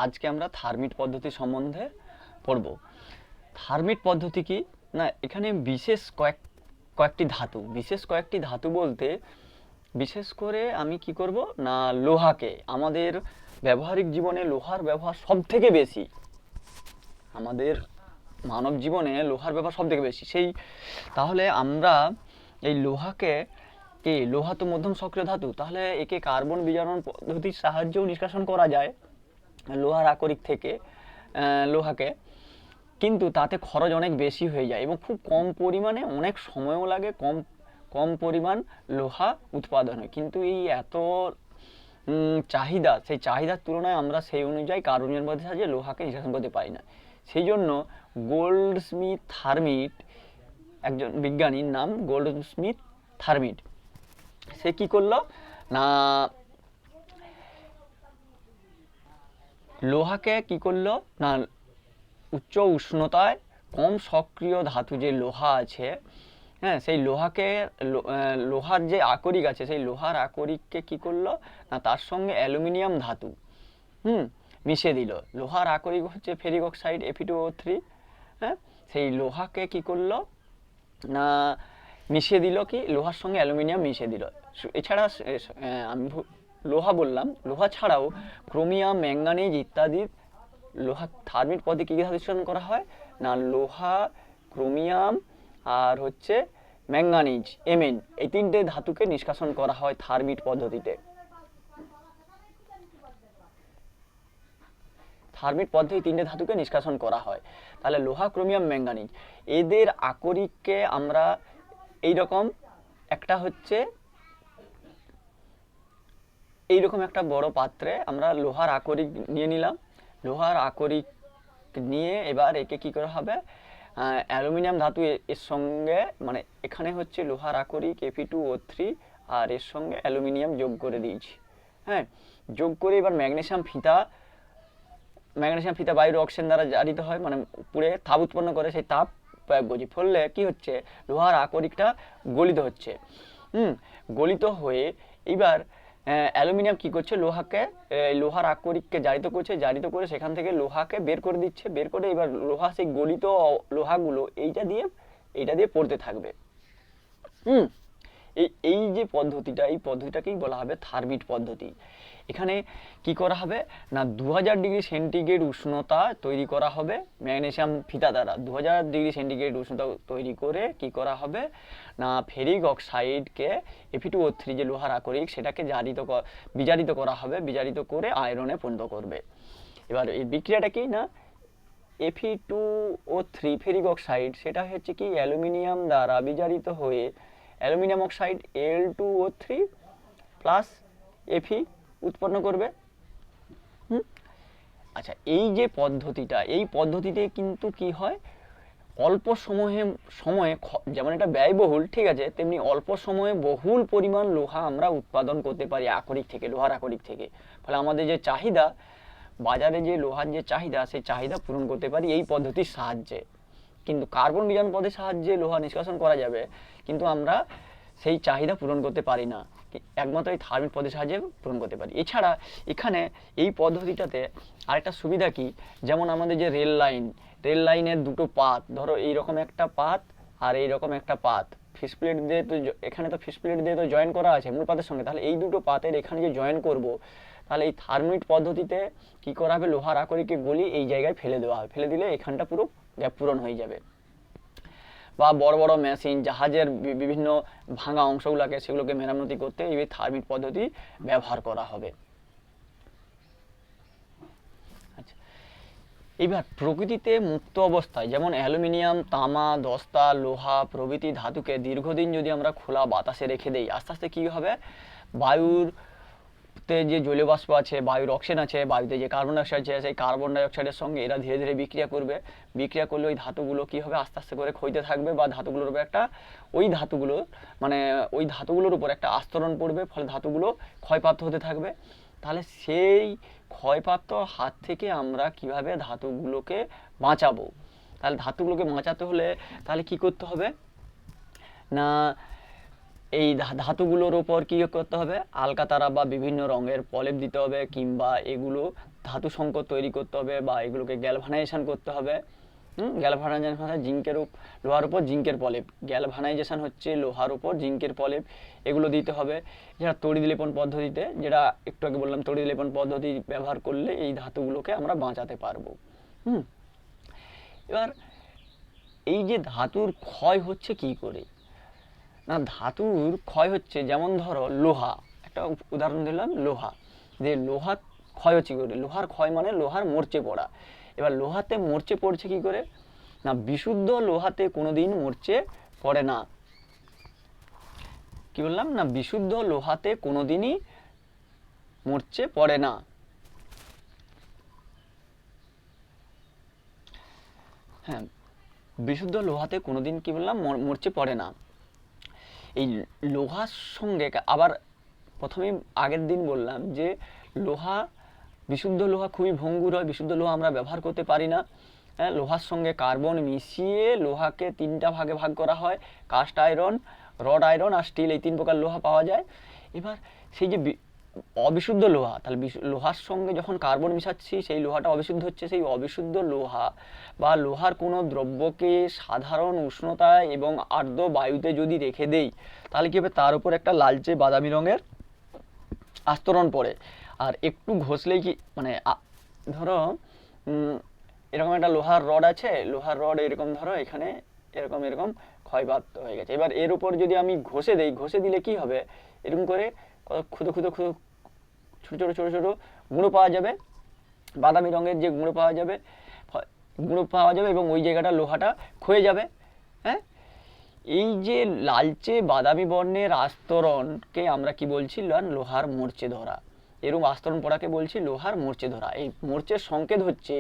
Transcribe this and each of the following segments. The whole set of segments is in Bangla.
আজকে আমরা থার্মিট পদ্ধতি সম্বন্ধে পড়ব। থার্মিট পদ্ধতি কি না, এখানে বিশেষ কয়েকটি ধাতু বলতে বিশেষ করে আমি কি করব না, লোহাকে, আমাদের ব্যবহারিক জীবনে লোহার ব্যবহার সব থেকে বেশি, আমাদের মানব জীবনে লোহার ব্যবহার সব থেকে বেশি। তাহলে আমরা এই লোহাকে, লোহা তো মধ্যম সক্রিয় ধাতু, তাহলে একে কার্বন বিজারণ পদ্ধতির সাহায্যেও নিষ্কাশন করা যায় লোহার আকরিক থেকে লোহাকে, কিন্তু তাতে খরচ অনেক বেশি হয়ে যায় এবং খুব কম পরিমাণে, অনেক সময়ও লাগে, কম পরিমাণ লোহা উৎপাদন হয়। কিন্তু এই এত চাহিদা, সেই চাহিদার তুলনায় আমরা সেই অনুযায়ী কার্বন বিজারণ পদ্ধতির সাহায্যে লোহাকে নিষ্কাশন করতে পারি না। সেই জন্য গোল্ডস্মিথ থার্মিট, একজন বিজ্ঞানীর নাম গোল্ডস্মিথ থার্মিট, সে কি করলো না, লোহাকে কি করলো না, উচ্চ উষ্ণতায় কম সক্রিয় ধাতু যে লোহা আছে, হ্যাঁ, সেই লোহাকে, লোহার যে আকরিক আছে, সেই লোহার আকরিককে কি করলো না, তার সঙ্গে অ্যালুমিনিয়াম ধাতু মিশিয়ে দিল। লোহার আকরিক হচ্ছে ফেরিক অক্সাইড Fe2O3, হ্যাঁ, সেই লোহাকে কি করলো না, মিশিয়ে দিল, কি লোহার সঙ্গে অ্যালুমিনিয়াম মিশিয়ে দিল। এছাড়া আমি লোহা বললাম, লোহা ছাড়াও ক্রোমিয়াম, ম্যাঙ্গানিজ ইত্যাদি লোহা থার্মিট পদ্ধতি কী ধাতু নিষ্কাশন করা হয় না, লোহা, ক্রোমিয়াম আর হচ্ছে ম্যাঙ্গানিজ Mn, এই তিনটে ধাতুকে নিষ্কাশন করা হয় থার্মিট পদ্ধতিতে। থার্মিট পদ্ধতি তিনটে ধাতুকে নিষ্কাশন করা হয়। তাহলে লোহা, ক্রোমিয়াম, ম্যাঙ্গানিজ, এদের আকরিককে আমরা এইরকম একটা বড় পাত্রে আমরা লোহার আকরিক নিয়ে নিলাম। লোহার আকরিক নিয়ে এবার একে কি করা হবে, অ্যালুমিনিয়াম ধাতু এর সঙ্গে, মানে এখানে হচ্ছে লোহার আকরিক Fe2O3 আর এর সঙ্গে অ্যালুমিনিয়াম যোগ করে দিয়েছি, হ্যাঁ, যোগ করে এবার ম্যাগনেসিয়াম ফিতা বায়ুর অক্সিজেন দ্বারা জারিত হয়, মানে পুড়ে তাপ উৎপন্ন করে, সেই তাপ প্রয়োগ করছি, ফলে কি হচ্ছে, লোহার আকরিকটা গলিত হচ্ছে। গলিত হয়ে এবার অ্যালুমিনিয়াম কি করছে, লোহার আকরিককে জারিত করে সেখান থেকে লোহাকে বের করে দিচ্ছে, বের করে এবার লোহা, সেই গলিত লোহাগুলো এইটা দিয়ে পড়তে থাকবে। এই যে পদ্ধতিটা, এই পদ্ধতিটাকেই বলা হবে থার্মিট পদ্ধতি। এখানে কি করা হবে না, 2000 ডিগ্রি সেন্টিগ্রেড উষ্ণতা তৈরি করা হবে ম্যাগনেসিয়াম ফিতা দ্বারা। 2000 ডিগ্রি সেন্টিগ্রেড উষ্ণতা তৈরি করে কি করা হবে না, ফেরিক অক্সাইডকে Fe2O3 যে লোহার আকরিক, সেটাকে বিজারিত করা হবে, বিজারিত করে আয়রনে পরিণত করবে। এবার এই বিক্রিয়াটা কি না, Fe2O3 ফেরিক অক্সাইড, সেটা হচ্ছে কি অ্যালুমিনিয়াম দ্বারা বিজারিত হয়ে aluminium oxide Al2O3 plus Fe উৎপন্ন করবে। আচ্ছা, এই যে পদ্ধতিটা, এই পদ্ধতিতে কিন্তু কি হয়, অল্প সময়ে যেমন এটা ব্যয়বহুল, ঠিক আছে, তেমনি অল্প সময়ে বহুল পরিমাণ লোহা আমরা উৎপাদন করতে পারি আকরিক থেকে, লোহার আকরিক থেকে। ফলে আমাদের যে চাহিদা, বাজারে যে লোহার যে চাহিদা, সেই চাহিদা পূরণ করতে পারি এই পদ্ধতির সাহায্যে। কিন্তু কার্বন বিজারণ পদ্ধতির সাহায্যে লোহা নিষ্কাশন করা যাবে, কিন্তু আমরা সেই চাহিদা পূরণ করতে পারি না, একমাত্র এই থার্মিট পদ্ধতির সাহায্যে পূরণ করতে পারি। এছাড়া এখানে এই পদ্ধতিটাতে আরেকটা সুবিধা কি, যেমন আমাদের যে রেল লাইনের দুটো পাত, ধরো এইরকম একটা পাত আর এইরকম একটা পাত, ফিসপ্লেট দিয়ে তো, এখানে তো ফিসপ্লেট দিয়ে তো জয়েন করা আছে মূল পাতের সঙ্গে, তাহলে এই দুটো পাতের এখানে যে জয়েন করব, তাহলে এই থার্মিট পদ্ধতিতে কি করা হবে, লোহার আকরিককে গলি এই জায়গায় ফেলে দেওয়া হবে, ফেলে দিলে এখানটা পুরো গ্যাপ পূরণ হয়ে যাবে। বা বড় বড় মেশিন, জাহাজের বিভিন্ন ভাঙা অংশগুলোকে, সেগুলোকে মেরামতি করতে এই থার্মিট পদ্ধতি ব্যবহার করা হবে। আচ্ছা, এবার প্রকৃতিতে মুক্ত অবস্থায় যেমন অ্যালুমিনিয়াম, তামা, দস্তা, লোহা প্রভৃতি ধাতুকে দীর্ঘদিন যদি আমরা খোলা বাতাসে রেখে দেই, আস্তে আস্তে কী হবে, বায়ুতে যে জলীয় বাষ্প আছে, বায়ুর অক্সিজেন আছে, বায়ুতে যে কার্বন ডাইঅক্সাইড আছে, সেই কার্বন ডাইঅক্সাইডের সঙ্গে এরা ধীরে ধীরে বিক্রিয়া করলে ওই ধাতুগুলো কি হবে, আস্তে আস্তে করে ক্ষয়তে থাকবে, বা ধাতুগুলোর উপর ওই ধাতুগুলোর উপর একটা আস্তরণ পড়বে, ফলে ধাতুগুলো ক্ষয়প্রাপ্ত হতে থাকবে। তাহলে সেই ক্ষয়প্রাপ্ত হাত থেকে আমরা কিভাবে ধাতুগুলোকে বাঁচাবো, তাহলে ধাতুগুলোকে বাঁচাতে হলে তাহলে কি করতে হবে না, এই ধাতুগুলোর ওপর কী করতে হবে, আলকাতারা বা বিভিন্ন রঙের প্রলেপ দিতে হবে, কিংবা এগুলো ধাতু সংকর তৈরি করতে হবে বা এগুলোকে গ্যালভানাইজেশন করতে হবে। গ্যালভানাইজেশন জিঙ্কের লোহার উপর জিঙ্কের প্রলেপ, গ্যালভানাইজেশন হচ্ছে লোহার উপর জিঙ্কের প্রলেপ, এগুলো দিতে হবে। যেটা তড়িৎ লেপন পদ্ধতিতে, যেটা একটু আগে বললাম, তড়িৎ লেপন পদ্ধতি ব্যবহার করলে এই ধাতুগুলোকে আমরা বাঁচাতে পারবো। এবার এই যে ধাতুর ক্ষয় হচ্ছে কি করে, না ধাতুর ক্ষয় হচ্ছে, যেমন ধরো লোহা, একটা উদাহরণ দিলাম, লোহা, যে লোহা ক্ষয় হচ্ছে কি করে, লোহার ক্ষয় মানে লোহার মরচে পড়া। এবার লোহাতে মরচে পড়ছে কি করে, না বিশুদ্ধ লোহাতে কোনোদিন মরচে পড়ে না। কি বললাম, না বিশুদ্ধ লোহাতে কোনোদিনই মরচে পড়ে না। হ্যাঁ, বিশুদ্ধ লোহাতে কোনোদিন কি বললাম, মরচে পড়ে না। এই লোহার সঙ্গে আবার প্রথমেই আগের দিন বললাম যে লোহা, বিশুদ্ধ লোহা খুবই ভঙ্গুর হয়, বিশুদ্ধ লোহা আমরা ব্যবহার করতে পারি না। লোহার সঙ্গে কার্বন মিশিয়ে লোহাকে 3টা ভাগে ভাগ করা হয়, কাস্ট আয়রন, রড আয়রন আর স্টিল, এই 3 প্রকার লোহা পাওয়া যায়। এবার সেই যে অবিশুদ্ধ লোহা, তাহলে লোহার সঙ্গে যখন কার্বন মিশাচ্ছি সেই লোহাটা অবিশুদ্ধ হচ্ছে। সেই অবিশুদ্ধ লোহা বা লোহার কোনো দ্রব্যকে সাধারণ উষ্ণতায় এবং আর্দ্র বায়ুতে যদি রেখে দেই, তাহলে কি হবে, তার উপর একটা লালচে বাদামি রঙের আস্তরণ পড়ে। আর একটু ঘষলেই কি মানে ধরো এরকম একটা লোহার রড আছে, লোহার রড এরকম ধরো এখানে এরকম এরকম ক্ষয়প্রাপ্ত হয়ে গেছে। এবার এর উপর যদি আমি ঘষে দেই, ঘষে দিলে কি হবে, এরকম করে ক্ষুদো ক্ষুদো ক্ষুদো ছোটো ছোটো ছোটো ছোটো গুঁড়ো পাওয়া যাবে, বাদামি রঙের যে গুঁড়ো পাওয়া যাবে, এবং ওই জায়গাটা লোহাটা ক্ষয়ে যাবে। হ্যাঁ, এই যে লালচে বাদামি বর্ণের আস্তরণকে আমরা কি বলছি, লোহার মরচে ধরা। এরকম আস্তরণ পড়াকে বলছি লোহার মরচে ধরা। এই মরচের সংকেত হচ্ছে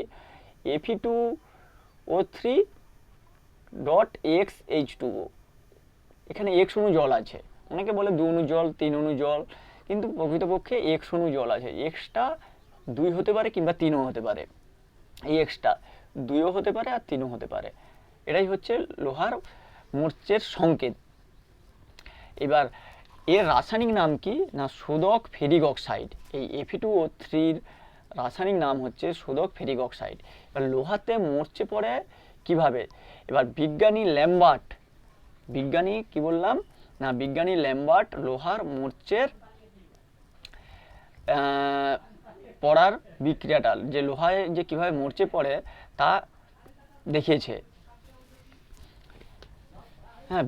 Fe2O3.XH2O। এখানে X অণু জল আছে, অনেকে বলে 2 অণু জল, 3 অণু জল, কিন্তু প্রকৃতপক্ষে X অণু জল আছে। এক্সটা 2 হতে পারে কিংবা 3ও হতে পারে, এই এক্সটা 2ও হতে পারে আর 3ও হতে পারে। এটাই হচ্ছে লোহার মরচের সংকেত। এবার এর রাসায়নিক নাম কি, না শোধক ফেরিক অক্সাইড। এই Fe2O3 রাসায়নিক নাম হচ্ছে শোধক ফেরিক অক্সাইড। এবার লোহাতে মরচে পড়ে কিভাবে, এবার বিজ্ঞানী ল্যাম্বার্ট, বিজ্ঞানী কি বললাম, না বিজ্ঞানী ল্যাম্বার্ট লোহার মরচের পড়ার বিক্রিয়াটা, যে লোহায় যে কিভাবে মরচে পড়ে তা দেখিয়েছে। হ্যাঁ,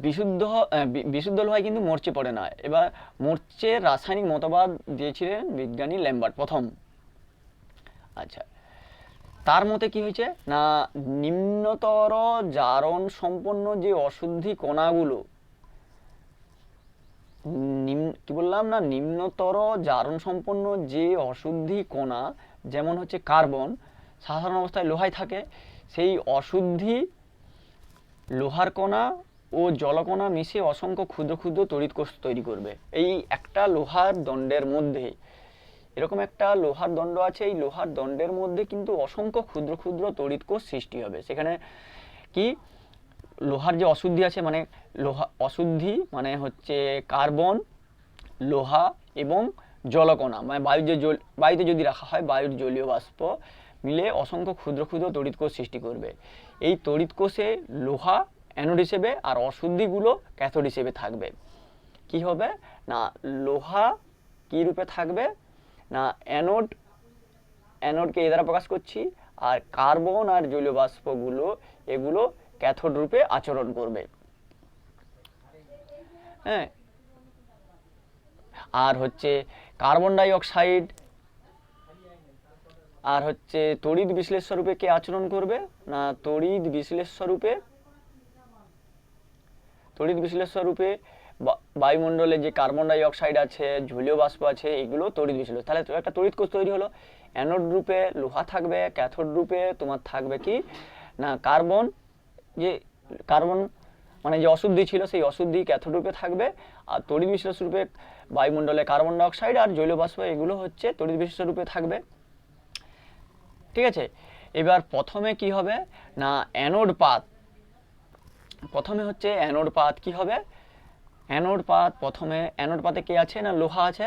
বিশুদ্ধ লোহায় কিন্তু মরচে পড়ে না। এবার মরচের রাসায়নিক মতবাদ দিয়েছিলেন বিজ্ঞানী ল্যাম্বার্ট প্রথম। আচ্ছা, তার মতে কি হয়েছে, না নিম্নতর জারণ সম্পন্ন যে অশুদ্ধি কণাগুলো, কি বললাম, না নিম্নতর জারণ সম্পন্ন যে অশুদ্ধি কণা, যেমন হচ্ছে কার্বন, সাধারণ অবস্থায় লোহায় থাকে, সেই অশুদ্ধি লোহার কণা ও জলকণা মিশে অসংখ্য ক্ষুদ্র ক্ষুদ্র তড়িৎ কোষ তৈরি করবে। এই একটা লোহার দণ্ডের মধ্যে, এরকম একটা লোহার দণ্ড আছে, এই লোহার দণ্ডের মধ্যে কিন্তু অসংখ্য ক্ষুদ্র ক্ষুদ্র তড়িৎ কোষ সৃষ্টি হবে। সেখানে কি লোহার যে অশুদ্ধি আছে, মানে অশুদ্ধি মানে হচ্ছে কার্বন, লোহা এবং জলকণা, মানে বায়ুতে যদি রাখা হয়, বায়ুর জলীয় বাষ্প মিলে অসংখ্য ক্ষুদ্র ক্ষুদ্র তড়িৎ কোষ সৃষ্টি করবে। এই তড়িৎ কোষে লোহা অ্যানোড হিসেবে আর অশুদ্ধিগুলো ক্যাথোড হিসেবে থাকবে। কি হবে, না লোহা কি রূপে থাকবে, না অ্যানোডকে এ দ্বারা প্রকাশ করছি, আর কার্বন আর জলীয় বাষ্পগুলো এগুলো ক্যাথোড রূপে আচরণ করবে। হ্যাঁ, আর হচ্ছে কার্বন ডাই অক্সাইড আর হচ্ছে তড়িৎ বিশ্লেষ্য রূপে কে আচরণ করবে, না তড়িৎ বিশ্লেষ্য রূপে বায়ুমণ্ডলে যে কার্বন ডাই অক্সাইড আছে, জলীয় বাষ্প আছে, এগুলো তড়িৎ বিশ্লেষ্য। তাহলে একটা তড়িৎ কোষ তৈরি হলো। অ্যানোড রূপে লোহা থাকবে, ক্যাথোড রূপে তোমার থাকবে কি, না কার্বন মানে যে অশুদ্ধি ছিল সেই অশুদ্ধি ক্যাথোড রূপে থাকবে, আর তড়িৎ বিশ্লেষ্য রূপে বায়ুমণ্ডলে কার্বন ডাই অক্সাইড আর জলীয় বাষ্প এগুলো হচ্ছে তড়িৎ বিশ্লেষ্য রূপে থাকবে। ঠিক আছে, এবার প্রথমে কি হবে, না অ্যানোড পাত, প্রথমে হচ্ছে অ্যানোড পাত কি হবে, অ্যানোড পাত, প্রথমে অ্যানোড পাতে কে আছে, না লোহা আছে,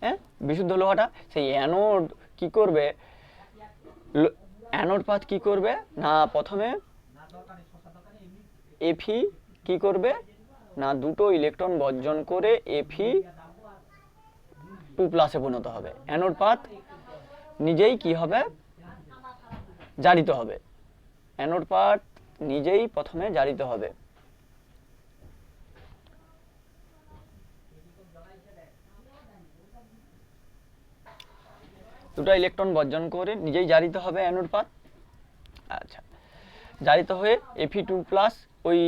হ্যাঁ বিশুদ্ধ লোহাটা। সেই অ্যানোড কি করবে, অ্যানোড পাত কি করবে না প্রথমে এফি কি করবে না দুটো ইলেকট্রন বর্জন করে এফি টু প্লাসে পরিণত হবে। অ্যানোড পাত নিজেই কি হবে জারিত হবে। অ্যানোড পাত নিজেই প্রথমে জারিত হবে। দুটো ইলেকট্রন বর্জন করে নিজেই জারিত হবে অ্যানোড পাত। আচ্ছা, জারিত হয়ে এফি টু প্লাস ওই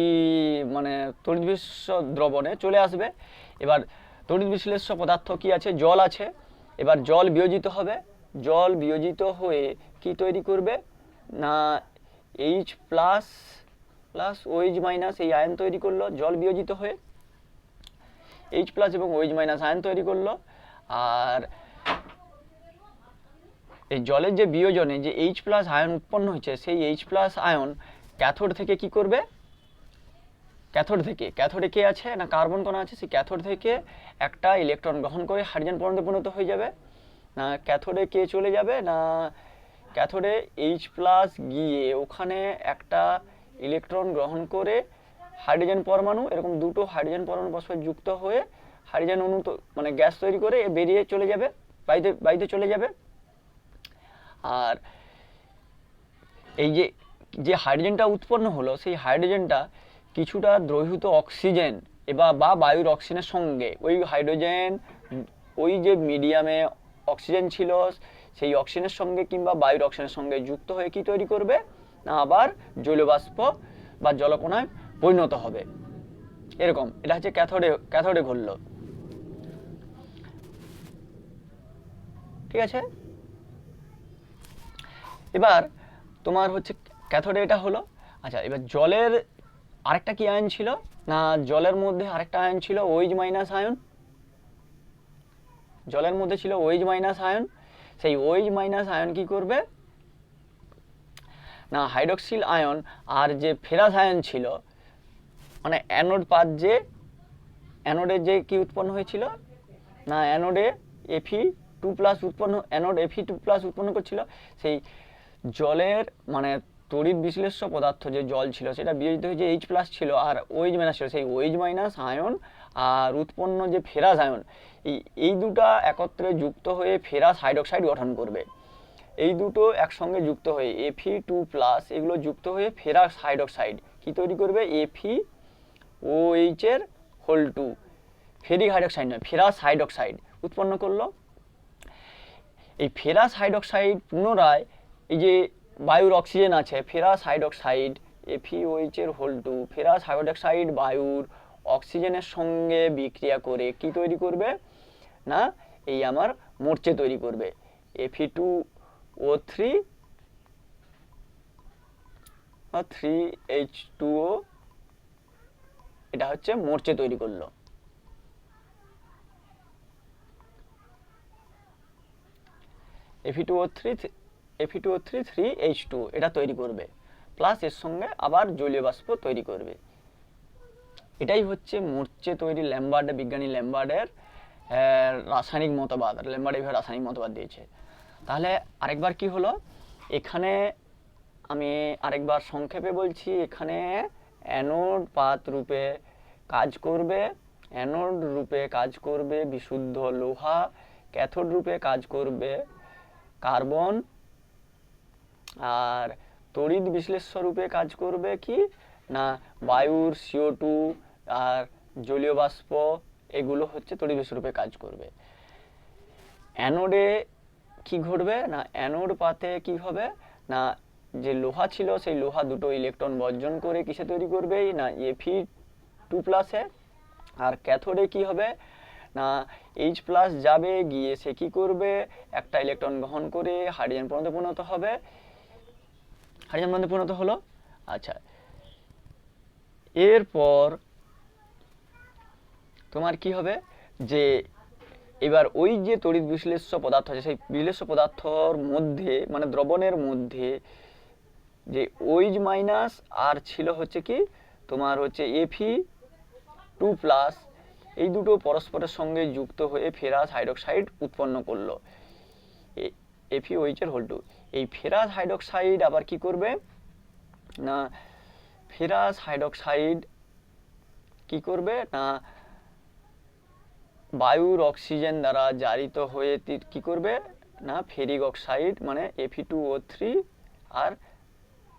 মানে তড়িৎ বিশ্লেষ্য দ্রবণে চলে আসবে। এবার তড়িৎ বিশ্লেষ্য পদার্থ কি আছে, জল আছে। এবার জল বিয়োজিত হবে। জল বিয়োজিত হয়ে কি তৈরি করবে না H plus plus OH minus এই আয়ন তৈরি করলো। জল বিয়োজিত হয়ে এইচ প্লাস এবং ওইচ মাইনাস আয়ন তৈরি করলো। আর এই জলের যে বিয়োজনে যে এইচ প্লাস আয়ন উৎপন্ন হয়েছে সেই এইচ প্লাস আয়ন ক্যাথোড থেকে কি করবে, ক্যাথোডে কে আছে না কার্বন কণা আছে, সেই ক্যাথোড থেকে একটা ইলেকট্রন গ্রহণ করে হাইড্রোজেন পরমাণুতে পরিণত হয়ে যাবে। না ক্যাথোডে কে চলে যাবে না ক্যাথোডে এইচ প্লাস গিয়ে ওখানে একটা ইলেকট্রন গ্রহণ করে হাইড্রোজেন পরমাণু, এরকম দুটো হাইড্রোজেন পরমাণু পরস্পর যুক্ত হয়ে হাইড্রোজেন অণু মানে গ্যাস তৈরি করে বেরিয়ে চলে যাবে, বাইরে চলে যাবে। আর এই যে হাইড্রোজেনটা উৎপন্ন হলো সেই হাইড্রোজেনটা কিছুটা দ্রবীভূত অক্সিজেন বা বায়ুর অক্সিজেনের সঙ্গে ওই হাইড্রোজেন ওই যে মিডিয়ামে অক্সিজেন ছিল সেই অক্সিজেনের সঙ্গে কিংবা বায়ুর অক্সিজেনের সঙ্গে যুক্ত হয়ে কি তৈরি করবে না আবার জলীয়বাষ্প বা জলকণায় পরিণত হবে। এরকম এটা হচ্ছে ক্যাথোডে ঘটলো। ঠিক আছে, এবার তোমার হচ্ছে ক্যাথোডে এটা হলো। আচ্ছা, এবার জলের আরেকটা কি আয়ন ছিল না জলের মধ্যে আরেকটা আয়ন ছিল ওইচ মাইনাস আয়ন। জলের মধ্যে ছিল ওইচ মাইনাস আয়ন। সেই ওইচ মাইনাস আয়ন কি করবে না হাইড্রক্সিল আয়ন আর যে ফেরাস আয়ন ছিল মানে অ্যানোড পাত যে অ্যানোডের যে কি উৎপন্ন হয়েছিল না অ্যানোডে এফি টু প্লাস উৎপন্ন অ্যানোড এফি টু প্লাস উৎপন্ন করছিল। সেই জলের মানে তড়িৎ বিশ্লেষ্য পদার্থ যে জল ছিল সেটা বিয়োজিত হয়ে যে এইচ প্লাস ছিল আর ওইচ মাইনাস ছিল, সেই ওইচ মাইনাস আয়ন আর উৎপন্ন যে ফেরাস আয়ন এই দুটা একত্রে যুক্ত হয়ে ফেরাস হাইড্রোক্সাইড গঠন করবে। এই দুটো একসঙ্গে যুক্ত হয়ে এফি টু প্লাস এগুলো যুক্ত হয়ে ফেরাস হাইড্রোক্সাইড কি তৈরি করবে এফি ও এইচ এর হোল টু, ফেরিক হাইড্রোক্সাইড নয় ফেরাস হাইড্রোক্সাইড উৎপন্ন করলো। এই ফেরাস হাইড্রোক্সাইড পুনরায় এই যে বায়ুর অক্সিজেন আছে ফেরাস হাইড্রোক্সাইড এফিওএইচ এর হোল টু ফেরাস হাইড্রোক্সাইড বায়ুর অক্সিজেনের সঙ্গে বিক্রিয়া করে কি তৈরি করবে না এই আমার মোর্চে তৈরি করবে Fe2O3 3H2O, এটা হচ্ছে মোর্চে তৈরি করলো। Fe2O3 3H2 এটা তৈরি করবে প্লাস এর সঙ্গে আবার জলীয় বাষ্প তৈরি করবে। এটাই হচ্ছে মোর্চে তৈরি বিজ্ঞানী ল্যাম্বার্টের রাসায়নিক মতবাদ। ল্যাম্বার্ট এইভাবে রাসায়নিক মতবাদ দিয়েছে। তাহলে আরেকবার কি হলো এখানে আমি আরেকবার সংক্ষেপে বলছি, এখানে অ্যানোড পাত রূপে কাজ করবে বিশুদ্ধ লোহা, ক্যাথোড রূপে কাজ করবে কার্বন, আর তড়িৎ বিশ্লেষ্য রূপে কাজ করবে কি না বায়ুর CO2 আর জলীয় বাষ্প, এগুলো হচ্ছে তড়িৎ বিশ্লেষ্য রূপে কাজ করবে। অ্যানোডে কি ঘটবে না অ্যানোড পাতে কি হবে না যে লোহা ছিল সেই লোহা দুটো ইলেকট্রন বর্জন করে কিসে তৈরি করবে না Fe2+এ, আর ক্যাথোডে কি হবে না H+ যাবে গিয়ে সে কি করবে একটা ইলেকট্রন গ্রহণ করে হাইড্রোজেন পরমাণুতে পরিণত হবে, হাইড্রোজেন পরমাণুতে পরিণত হলো। আচ্ছা, এরপর তোমার কি হবে যে এবার ওই যে তড়িৎ বিশ্লেষ্য পদার্থ আছে সেই বিশ্লেষ্য পদার্থর মধ্যে মানে দ্রবণের মধ্যে যে ওইচ মাইনাস আর ছিল হচ্ছে কি তোমার হচ্ছে Fe2+, এই দুটো পরস্পরের সঙ্গে যুক্ত হয়ে ফেরাস হাইড্রোক্সাইড উৎপন্ন করলো FeOH এর হোল টু। এই ফেরাস হাইড্রোক্সাইড আবার কি করবে না, ফেরাস হাইড্রোক্সাইড কি করবে না, বায়ুর অক্সিজেন দ্বারা জারিত হয়ে কি করবে না, ফেরিক অক্সাইড মানে Fe2O3 আর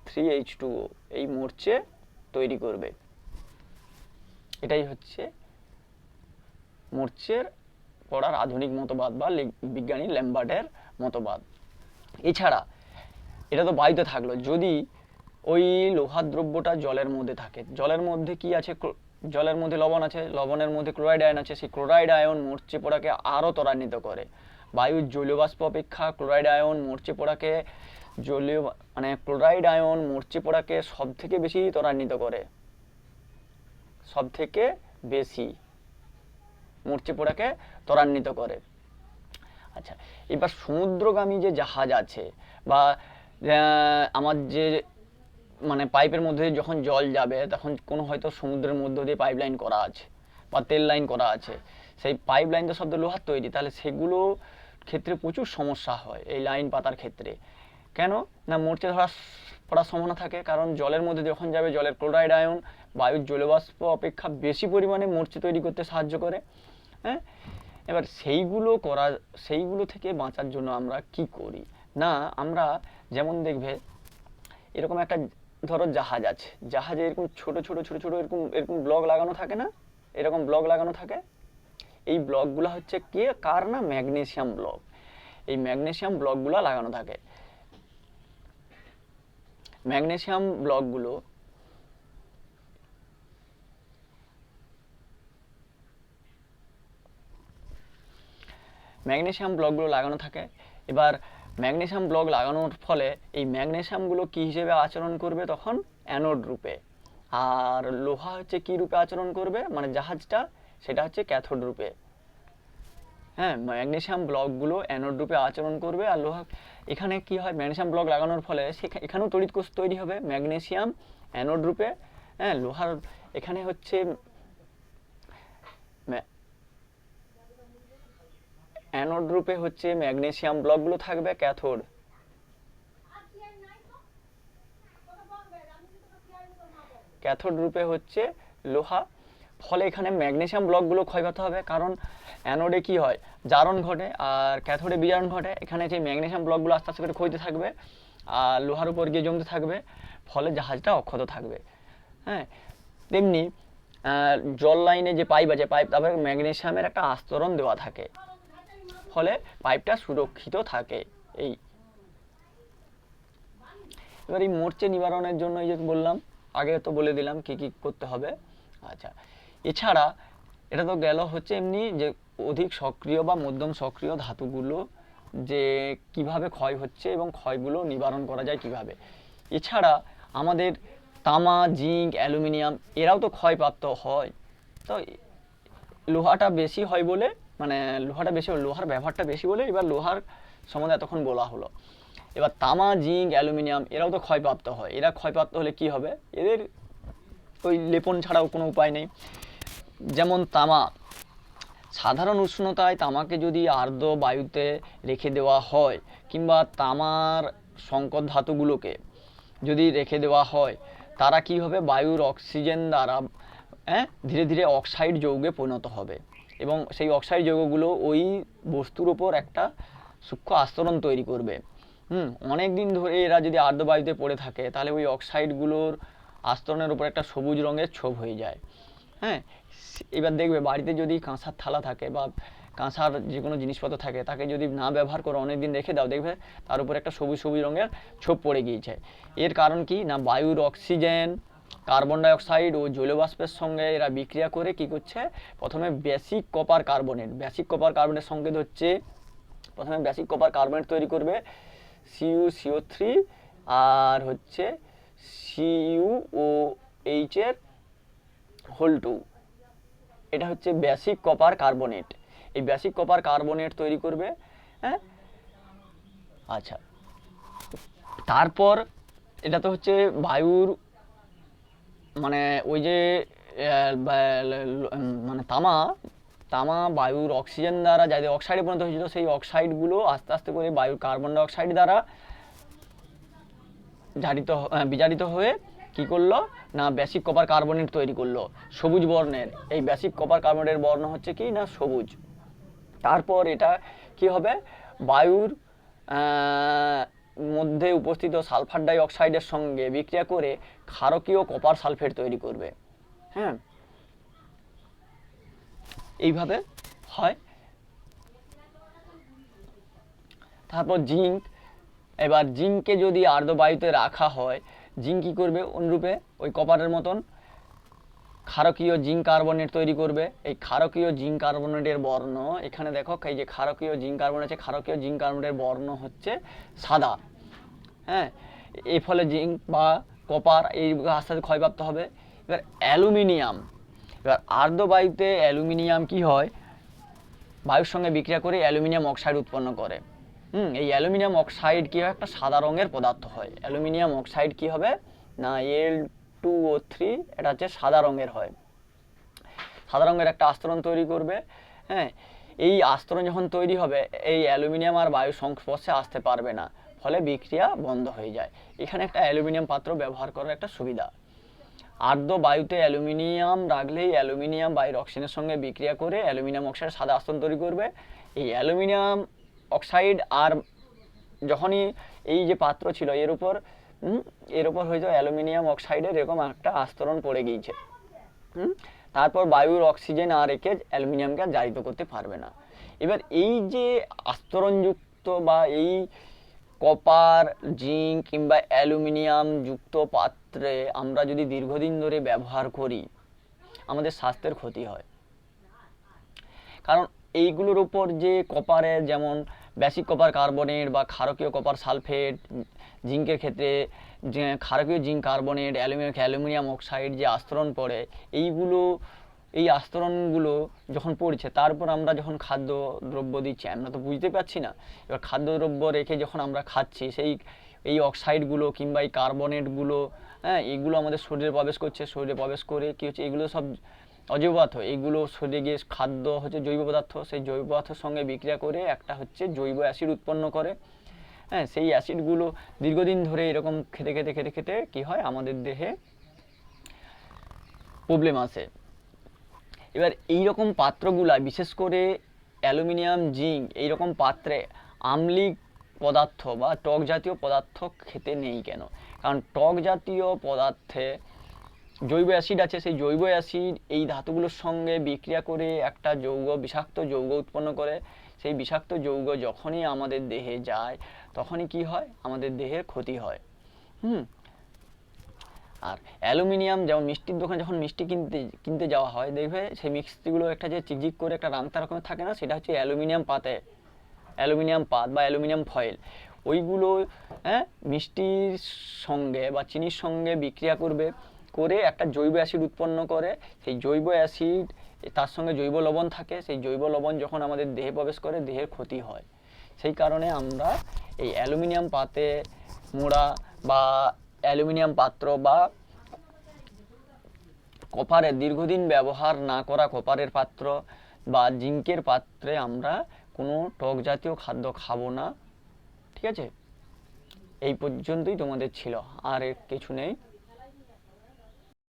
3H2O এই মরচে তৈরি করবে। এটাই হচ্ছে মরচের পড়ার আধুনিক মতবাদ বা বিজ্ঞানী ল্যাম্বার্টের মতবাদ। এছাড়া এটা তো বায়ুতে থাকলো, যদি ওই লোহার দ্রব্যটা জলের মধ্যে থাকে, জলের মধ্যে কি আছে, জলের মধ্যে লবণ আছে, লবণের মধ্যে ক্লোরাইড আয়ন আছে, সেই ক্লোরাইড আয়ন মরচে পোড়াকে আরও ত্বরান্বিত করে। বায়ুর জলীয় বাষ্প অপেক্ষা ক্লোরাইড আয়ন মরচে পোড়াকে ক্লোরাইড আয়ন মরচে পোড়াকে সব থেকে বেশি ত্বরান্বিত করে, সব থেকে বেশি মরচে পোড়াকে ত্বরান্বিত করে। আচ্ছা, এবার সমুদ্রগামী যে জাহাজ আছে বা আমার যে পাইপের মধ্যে যখন জল যাবে তখন কোনো হয়তো সমুদ্রের মধ্য দিয়ে পাইপ লাইন করা আছে বা তেল লাইন করা আছে, সেই পাইপ লাইন তো সব লোহার তৈরি, তাহলে সেগুলো ক্ষেত্রে প্রচুর সমস্যা হয় এই লাইন পাতার ক্ষেত্রে। কেন না, মরচে পড়ার সম্ভাবনা থাকে, কারণ জলের মধ্যে যখন যাবে জলের ক্লোরাইড আয়ন বায়ুর জলবাষ্প অপেক্ষা বেশি পরিমাণে মরচে তৈরি করতে সাহায্য করে। হ্যাঁ, এবার সেইগুলো থেকে বাঁচার জন্য আমরা কি করি না, আমরা যেমন দেখবে এরকম একটা ধরো জাহাজ আছে, জাহাজে এরকম ছোট ছোট ছোট ছোট এরকম এরকম ব্লক লাগানো থাকে না, এরকম ব্লক লাগানো থাকে, এই ব্লকগুলো হচ্ছে কি কার না, ম্যাগনেসিয়াম ব্লক। এই ম্যাগনেসিয়াম ব্লকগুলো লাগানো থাকে। ম্যাগনেসিয়াম ব্লকগুলো লাগানো থাকে। এবার ম্যাগনেসিয়াম ব্লক লাগানোর ফলে এই ম্যাগনেসিয়ামগুলো কি হিসেবে আচরণ করবে তখন, অ্যানোড রূপে, আর লোহা হচ্ছে কি রূপে আচরণ করবে, জাহাজটা সেটা হচ্ছে ক্যাথোড রূপে। হ্যাঁ, ম্যাগনেসিয়াম ব্লকগুলো অ্যানোড রূপে আচরণ করবে, আর লোহা এখানে কি হয়, ম্যাগনেসিয়াম ব্লক লাগানোর ফলে এখানেও তড়িৎ কোষ তৈরি হবে ম্যাগনেসিয়াম অ্যানোড রূপে। হ্যাঁ, লোহার এখানে হচ্ছে অ্যানোড রূপে হচ্ছে ম্যাগনেসিয়াম ব্লকগুলো থাকবে, ক্যাথোড রূপে হচ্ছে লোহা। ফলে এখানে ম্যাগনেসিয়াম ব্লকগুলো ক্ষয়প্রাপ্ত হবে, কারণ অ্যানোডে কি হয়, জারণ ঘটে আর ক্যাথোডে বিজারণ ঘটে। এখানে যে ম্যাগনেসিয়াম ব্লকগুলো আস্তে আস্তে করে ক্ষয়তে থাকবে আর লোহার উপর গিয়ে জমতে থাকবে, ফলে জাহাজটা অক্ষত থাকবে। হ্যাঁ, তেমনি জল লাইনে যে পাইপ আছে, তারপরে ম্যাগনেসিয়ামের একটা আস্তরণ দেওয়া থাকে, ফলে পাইপটা সুরক্ষিত থাকে। এবার এই মরচে নিবারণের জন্য এই যে বললাম, আগে তো বলে দিলাম কি কি করতে হবে। আচ্ছা, এছাড়া এটা তো গেল হচ্ছে এমনি যে অধিক সক্রিয় বা মধ্যম সক্রিয় ধাতুগুলো যে কিভাবে ক্ষয় হচ্ছে এবং ক্ষয়গুলো নিবারণ করা যায় কিভাবে। এছাড়া আমাদের তামা, জিঙ্ক, অ্যালুমিনিয়াম এরাও তো ক্ষয়প্রাপ্ত হয়। তো লোহাটা বেশি হয় বলে লোহার ব্যবহারটা বেশি বলে এবার লোহার সম্বন্ধে এতক্ষণ বলা হলো। এবার তামা, জিঙ্ক, অ্যালুমিনিয়াম এরাও তো ক্ষয়প্রাপ্ত হয়। এরা ক্ষয়প্রাপ্ত হলে কি হবে, এদের ওই লেপন ছাড়াও কোনো উপায় নেই। যেমন তামা, সাধারণ উষ্ণতায় তামাকে যদি আর্দ্র বায়ুতে রেখে দেওয়া হয় কিংবা তামার সংকর ধাতুগুলোকে যদি রেখে দেওয়া হয়, তারা কি হবে, বায়ুর অক্সিজেন দ্বারা ধীরে ধীরে অক্সাইড যৌগে পরিণত হবে এবং সেই অক্সাইড যৌগগুলো ওই বস্তুর ওপর একটা সূক্ষ্ম আস্তরণ তৈরি করবে। অনেক দিন ধরে এরা যদি আর্দ্র বায়ুতে পড়ে থাকে, তাহলে ওই অক্সাইডগুলোর আস্তরণের উপর একটা সবুজ রঙের ছোপ হয়ে যায়। হ্যাঁ, এবার দেখবে বাড়িতে যদি কাঁসার থালা থাকে বা কাঁসার যে কোনো জিনিসপত্র থাকে, তাকে যদি না ব্যবহার করে অনেক দিন রেখে দাও, দেখবে তার উপর একটা সবুজ সবুজ রঙের ছোপ পড়ে গিয়েছে। এর কারণ কি না, বায়ুর অক্সিজেন, কার্বন ডাইঅক্সাইড ও জলবাষ্পের সঙ্গে এরা বিক্রিয়া করে কি করছে, প্রথমে বেসিক কপার কার্বনেট সংকেত হচ্ছে, প্রথমে বেসিক কপার কার্বনেট তৈরি করবে CuCO3 আর হচ্ছে CuOH এর হোল 2, এটা হচ্ছে বেসিক কপার কার্বনেট। এই বেসিক কপার কার্বনেট তৈরি করবে। হ্যাঁ, আচ্ছা, তারপর এটা তো হচ্ছে বায়ুর ওই যে তামা বায়ুর অক্সিজেন দ্বারা যাদের অক্সাইডে পরিণত হয়েছিল, সেই অক্সাইডগুলো আস্তে আস্তে করে বায়ুর কার্বন ডাইঅক্সাইড দ্বারা বিজারিত হয়ে কি করলো না বেসিক কপার কার্বনেট তৈরি করলো সবুজ বর্ণের। এই বেসিক কপার কার্বনেটের বর্ণ হচ্ছে কি না সবুজ। তারপর এটা কি হবে বায়ুর মধ্যে উপস্থিত সালফার ডাই অক্সাইডের সঙ্গে বিক্রিয়া করে ক্ষারকীয় কপার সালফেট তৈরি করবে। হ্যাঁ, এইভাবে হয়। তারপর জিঙ্ক, এবার জিঙ্ককে যদি আর্দ্র বায়ুতে রাখা হয় জিঙ্ক কী করবে অনুরূপে ওই কপারের মতন ক্ষারকীয় জিঙ্ক কার্বনেট তৈরি করবে। এই ক্ষারকীয় জিঙ্ক কার্বনেটের বর্ণ এখানে দেখো, এই যে ক্ষারকীয় জিঙ্ক কার্বনেট আছে, ক্ষারকীয় জিঙ্ক কার্বনেটের বর্ণ হচ্ছে সাদা। হ্যাঁ, এর ফলে জিঙ্ক বা কপার এই আস্তে আস্তে ক্ষয়প্রাপ্ত হবে। এবার অ্যালুমিনিয়াম, এবার আর্দ্র বায়ুতে অ্যালুমিনিয়াম কি হয় বায়ুর সঙ্গে বিক্রিয়া করে অ্যালুমিনিয়াম অক্সাইড উৎপন্ন করে। এই অ্যালুমিনিয়াম অক্সাইড কি হয় একটা সাদা রঙের পদার্থ হয়। অ্যালুমিনিয়াম অক্সাইড কি হবে না Al2O3, এটা হচ্ছে সাদা রঙের হয়, সাদা রঙের একটা আস্তরণ তৈরি করবে। হ্যাঁ, এই আস্তরণ যখন তৈরি হবে এই অ্যালুমিনিয়াম আর বায়ুর সংস্পর্শে আসতে পারবে না, ফলে বিক্রিয়া বন্ধ হয়ে যায়। এখানে একটা অ্যালুমিনিয়াম পাত্র ব্যবহার করার একটা সুবিধা। আর্দ্র বায়ুতে অ্যালুমিনিয়াম রাখলেই অ্যালুমিনিয়াম বায়ুর অক্সিজেনের সঙ্গে বিক্রিয়া করে অ্যালুমিনিয়াম অক্সাইড সাদা আস্তরণ তৈরি করবে। এই অ্যালুমিনিয়াম অক্সাইড আর যখনই এই যে পাত্র ছিল এর উপর হয়তো অ্যালুমিনিয়াম অক্সাইডের এরকম একটা আস্তরণ পড়ে গিয়েছে। তারপর বায়ুর অক্সিজেন আর একে অ্যালুমিনিয়ামকে জারিত করতে পারবে না। এবার এই যে আস্তরণযুক্ত বা এই কপার জিঙ্ক কিংবা অ্যালুমিনিয়াম যুক্ত পাত্রে আমরা যদি দীর্ঘদিন ধরে ব্যবহার করি আমাদের স্বাস্থ্যের ক্ষতি হয়। কারণ এইগুলোর উপর যে কপারের যেমন বেসিক কপার কার্বনেট বা ক্ষারকীয় কপার সালফেট, জিঙ্কের ক্ষেত্রে যে ক্ষারকীয় জিঙ্ক কার্বনেট, অ্যালুমিনিয়াম অক্সাইড যে আস্তরণ পড়ে এই আস্তরণগুলো যখন পড়ছে তারপর আমরা যখন খাদ্যদ্রব্য দিচ্ছি আমরা তো বুঝতে পারছি না। এবার খাদ্যদ্রব্য রেখে যখন আমরা খাচ্ছি এই অক্সাইডগুলো কিংবা এই কার্বনেটগুলো, হ্যাঁ, এগুলো আমাদের শরীরে প্রবেশ করছে। শরীরে প্রবেশ করে কী হচ্ছে এগুলো সব অজৈব পদার্থ, এইগুলো শরীরে গিয়ে খাদ্য হচ্ছে জৈব পদার্থ, সেই জৈব পদার্থের সঙ্গে বিক্রিয়া করে একটা হচ্ছে জৈব অ্যাসিড উৎপন্ন করে। হ্যাঁ, সেই অ্যাসিডগুলো দীর্ঘদিন ধরে এরকম খেতে খেতে খেতে খেতে কী হয় আমাদের দেহে প্রবলেম আসে। এবার এইরকম পাত্রগুলা বিশেষ করে অ্যালুমিনিয়াম জিঙ্ক এইরকম পাত্রে আম্লিক পদার্থ বা টক জাতীয় পদার্থ খেতে নেই কেন? কারণ টক জাতীয় পদার্থে জৈব অ্যাসিড আছে, সেই জৈব অ্যাসিড এই ধাতুগুলোর সঙ্গে বিক্রিয়া করে একটা বিষাক্ত যৌগ উৎপন্ন করে। সেই বিষাক্ত যৌগ যখনই আমাদের দেহে যায় তখনই কি হয় আমাদের দেহের ক্ষতি হয়। আর অ্যালুমিনিয়াম যেমন মিষ্টির দোকানে যখন মিষ্টি কিনতে যাওয়া হয় দেখবে সেই মিষ্টিগুলো একটা যে চিকচিক করে একটা রাংতা রকমের থাকে না, সেটা হচ্ছে অ্যালুমিনিয়াম পাত বা অ্যালুমিনিয়াম ফয়েল। ওইগুলো মিষ্টির সঙ্গে বা চিনির সঙ্গে বিক্রিয়া করে একটা জৈব অ্যাসিড উৎপন্ন করে। সেই জৈব অ্যাসিড তার সঙ্গে জৈব লবণ থাকে, সেই জৈব লবণ যখন আমাদের দেহে প্রবেশ করে দেহের ক্ষতি হয়। সেই কারণে আমরা এই অ্যালুমিনিয়াম পাতে মোড়া বা অ্যালুমিনিয়াম পাত্র বা কপারের দীর্ঘদিন ব্যবহার না করা কপারের পাত্র বা জিঙ্কের পাত্রে আমরা কোনো টক জাতীয় খাদ্য খাবো না। ঠিক আছে, এই পর্যন্তই তোমাদের ছিল, আর কিছু নেই।